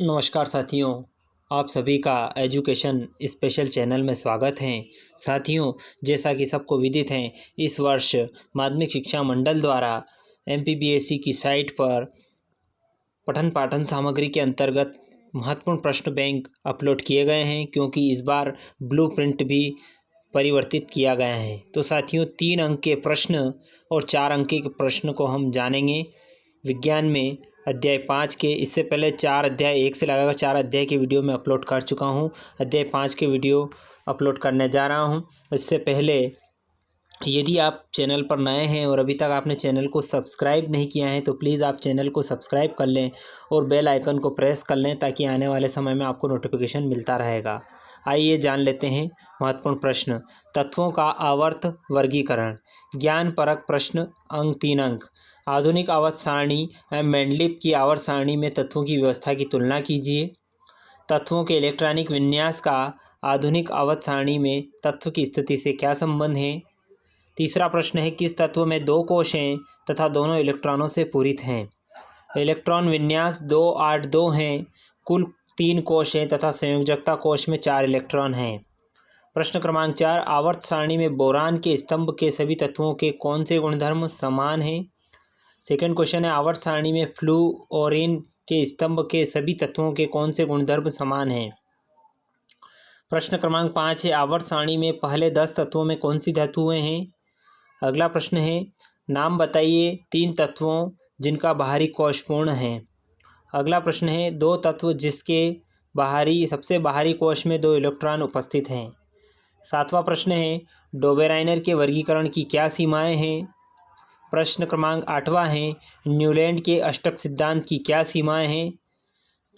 नमस्कार साथियों, आप सभी का एजुकेशन स्पेशल चैनल में स्वागत है। साथियों, जैसा कि सबको विदित है, इस वर्ष माध्यमिक शिक्षा मंडल द्वारा एमपीपीएससी की साइट पर पठन पाठन सामग्री के अंतर्गत महत्वपूर्ण प्रश्न बैंक अपलोड किए गए हैं, क्योंकि इस बार ब्लूप्रिंट भी परिवर्तित किया गया है। तो साथियों, 3 अंक के प्रश्न और 4 अंक के प्रश्न को हम जानेंगे। विज्ञान में अध्याय 5 के, इससे पहले 4 अध्याय 1 से लगाकर 4 अध्याय के वीडियो में अपलोड कर चुका हूं। अध्याय 5 के वीडियो अपलोड करने जा रहा हूं। इससे पहले यदि आप चैनल पर नए हैं और अभी तक आपने चैनल को सब्सक्राइब नहीं किया है तो प्लीज़ आप चैनल को सब्सक्राइब कर लें और बेल आइकन को प्रेस कर लें, ताकि आने वाले समय में आपको नोटिफिकेशन मिलता रहेगा। आइए जान लेते हैं महत्वपूर्ण प्रश्न। तत्वों का आवर्त वर्गीकरण। ज्ञान परक प्रश्न, अंक 3 अंक। आधुनिक आवर्त सारणी एवं मेंडलीव की आवर्त सारणी में तत्वों की व्यवस्था की तुलना कीजिए। तत्वों के इलेक्ट्रॉनिक विन्यास का आधुनिक आवर्त सारणी में तत्व की स्थिति से क्या संबंध है। तीसरा प्रश्न है, किस तत्व में 2 कोश हैं तथा दोनों इलेक्ट्रॉनों से पूरित हैं। इलेक्ट्रॉन विन्यास 282 हैं, कुल 3 कोश हैं तथा संयोजकता कोश में 4 इलेक्ट्रॉन हैं। प्रश्न क्रमांक 4, आवर्त सारणी में बोरान के स्तंभ के सभी तत्वों के कौन से गुणधर्म समान हैं। सेकंड क्वेश्चन है, आवर्त सारणी में फ्लूओरीन के स्तंभ के सभी तत्वों के कौन से गुणधर्म समान हैं। प्रश्न क्रमांक 5 है, आवर्त सारणी में पहले 10 तत्वों में कौन सी धातुएं हैं। अगला प्रश्न है, नाम बताइए 3 तत्वों जिनका बाहरी कोश पूर्ण है। अगला प्रश्न है, 2 तत्व जिसके सबसे बाहरी कोश में 2 इलेक्ट्रॉन उपस्थित हैं। 7वां प्रश्न है, डोबेराइनर के वर्गीकरण की क्या सीमाएं हैं। प्रश्न क्रमांक 8वां है, न्यूलैंड के अष्टक सिद्धांत की क्या सीमाएं हैं।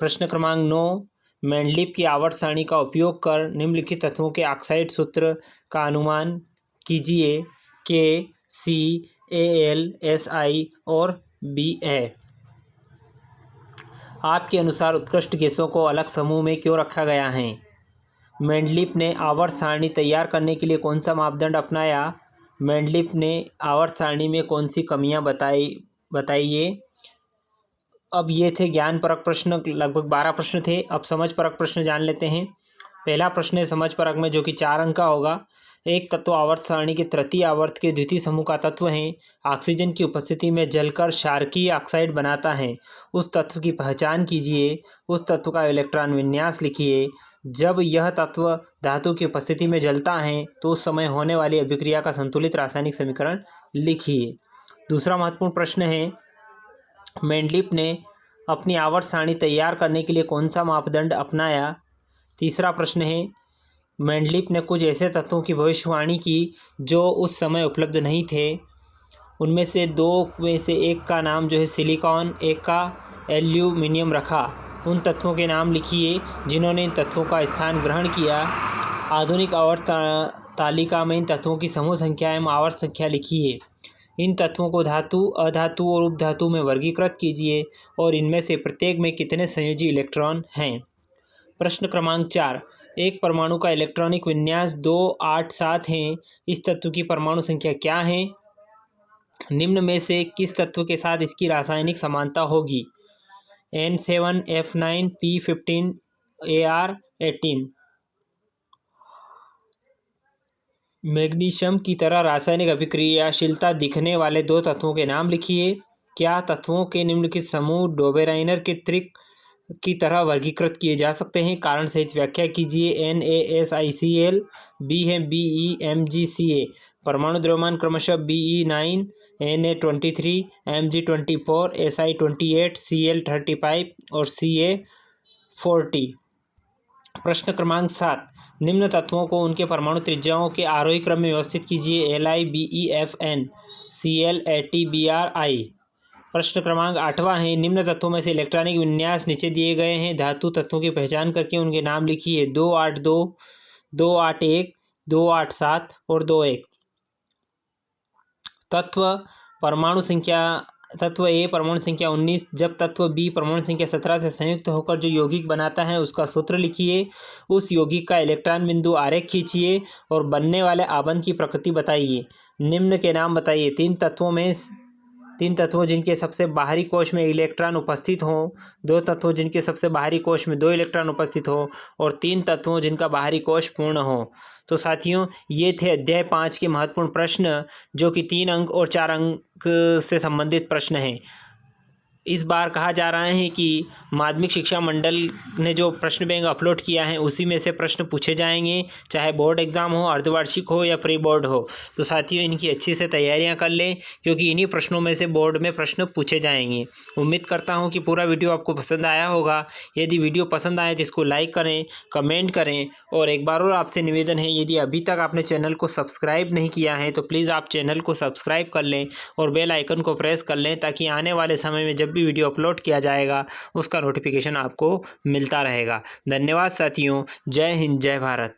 प्रश्न क्रमांक 9, मेंडलीव की आवर्त सारणी का उपयोग कर निम्नलिखित तत्वों के ऑक्साइड सूत्र का अनुमान कीजिए। के, सी, Al, Si और Ba। आपके अनुसार उत्कृष्ट गैसों को अलग समूह में क्यों रखा गया है। मेंडलीव ने आवर्त सारणी तैयार करने के लिए कौन सा मापदंड अपनाया। मेंडलीव ने आवर्त सारणी में कौन सी कमियां बताइए। अब ये थे ज्ञान परक प्रश्न, लगभग 12 प्रश्न थे। अब समझ परक प्रश्न जान लेते हैं। पहला प्रश्न है समझ परक में, जो कि 4 अंक का होगा। एक तत्व आवर्त सारणी के तृतीय आवर्त के द्वितीय समूह का तत्व है, ऑक्सीजन की उपस्थिति में जलकर क्षारकीय ऑक्साइड बनाता है। उस तत्व की पहचान कीजिए। उस तत्व का इलेक्ट्रॉन विन्यास लिखिए। जब यह तत्व धातु की उपस्थिति में जलता है तो उस समय होने वाली अभिक्रिया का संतुलित रासायनिक समीकरण लिखिए। दूसरा महत्वपूर्ण प्रश्न है, मेंडलीव ने अपनी आवर्त सारणी तैयार करने के लिए कौन सा मापदंड अपनाया। तीसरा प्रश्न है, मेंडलीव ने कुछ ऐसे तत्वों की भविष्यवाणी की जो उस समय उपलब्ध नहीं थे। उनमें से 2 में से एक का नाम जो है सिलिकॉन, एक का एल्यूमिनियम रखा। उन तत्वों के नाम लिखिए जिन्होंने इन तत्वों का स्थान ग्रहण किया। आधुनिक आवर्त तालिका में इन तत्वों की समूह संख्या एवं आवर्त संख्या लिखिए। इन तत्वों को धातु, अधातु और उपधातु में वर्गीकृत कीजिए और इनमें से प्रत्येक में कितने संयोजी इलेक्ट्रॉन हैं। प्रश्न क्रमांक 4, एक परमाणु का इलेक्ट्रॉनिक विन्यास 2, 8, 7 है। इस तत्व की परमाणु संख्या क्या है। निम्न में से किस तत्व के साथ इसकी रासायनिक समानता होगी। N7, F9, P15, Ar18। Magnesium की तरह रासायनिक अभिक्रियाशीलता दिखने वाले 2 तत्वों के नाम लिखिए। क्या तत्वों के निम्नलिखित समूह डोबेराइनर के त्रिक की तरह वर्गीकृत किए जा सकते हैं। कारण सहित व्याख्या कीजिए। NaSiCl, बी है BeMgCa। परमाणु द्रव्यमान क्रमशः Be9, Na23, Mg24, Si28, Cl35 और Ca40। प्रश्न क्रमांक 7, निम्न तत्वों को उनके परमाणु त्रिज्याओं के आरोही क्रम में व्यवस्थित कीजिए। Li, BeFn, Cl, AtBrI। प्रश्न क्रमांक 8वां है, निम्न तत्वों में से इलेक्ट्रॉनिक विन्यास नीचे दिए गए हैं। धातु तत्वों की पहचान करके उनके नाम लिखिए। 282, 281, 287 और 21। तत्व ए परमाणु संख्या 19, जब तत्व बी परमाणु संख्या 17 से संयुक्त होकर जो यौगिक बनाता है उसका सूत्र लिखिए। उस यौगिक का इलेक्ट्रॉन बिंदु आरेख खींचिए और बनने वाले आबंध की प्रकृति बताइए। निम्न के नाम बताइए। 3 तत्वों जिनके सबसे बाहरी कोश में इलेक्ट्रॉन उपस्थित हों, 2 तत्वों जिनके सबसे बाहरी कोश में 2 इलेक्ट्रॉन उपस्थित हों और 3 तत्वों जिनका बाहरी कोश पूर्ण हो। तो साथियों, ये थे अध्याय 5 के महत्वपूर्ण प्रश्न, जो कि 3 अंक और 4 अंक से संबंधित प्रश्न हैं। इस बार कहा जा रहा है कि माध्यमिक शिक्षा मंडल ने जो प्रश्न बैंक अपलोड किया है उसी में से प्रश्न पूछे जाएंगे, चाहे बोर्ड एग्ज़ाम हो, अर्धवार्षिक हो या प्री बोर्ड हो। तो साथियों, इनकी अच्छी से तैयारियां कर लें, क्योंकि इन्हीं प्रश्नों में से बोर्ड में प्रश्न पूछे जाएंगे। उम्मीद करता हूं कि पूरा वीडियो आपको पसंद आया होगा। यदि वीडियो पसंद आए तो इसको लाइक करें, कमेंट करें, और एक बार और आपसे निवेदन है, यदि अभी तक आपने चैनल को सब्सक्राइब नहीं किया है तो प्लीज़ आप चैनल को सब्सक्राइब कर लें और बेल आइकन को प्रेस कर लें, ताकि आने वाले समय में जब भी वीडियो अपलोड किया जाएगा उसका नोटिफिकेशन आपको मिलता रहेगा। धन्यवाद साथियों। जय हिंद, जय भारत।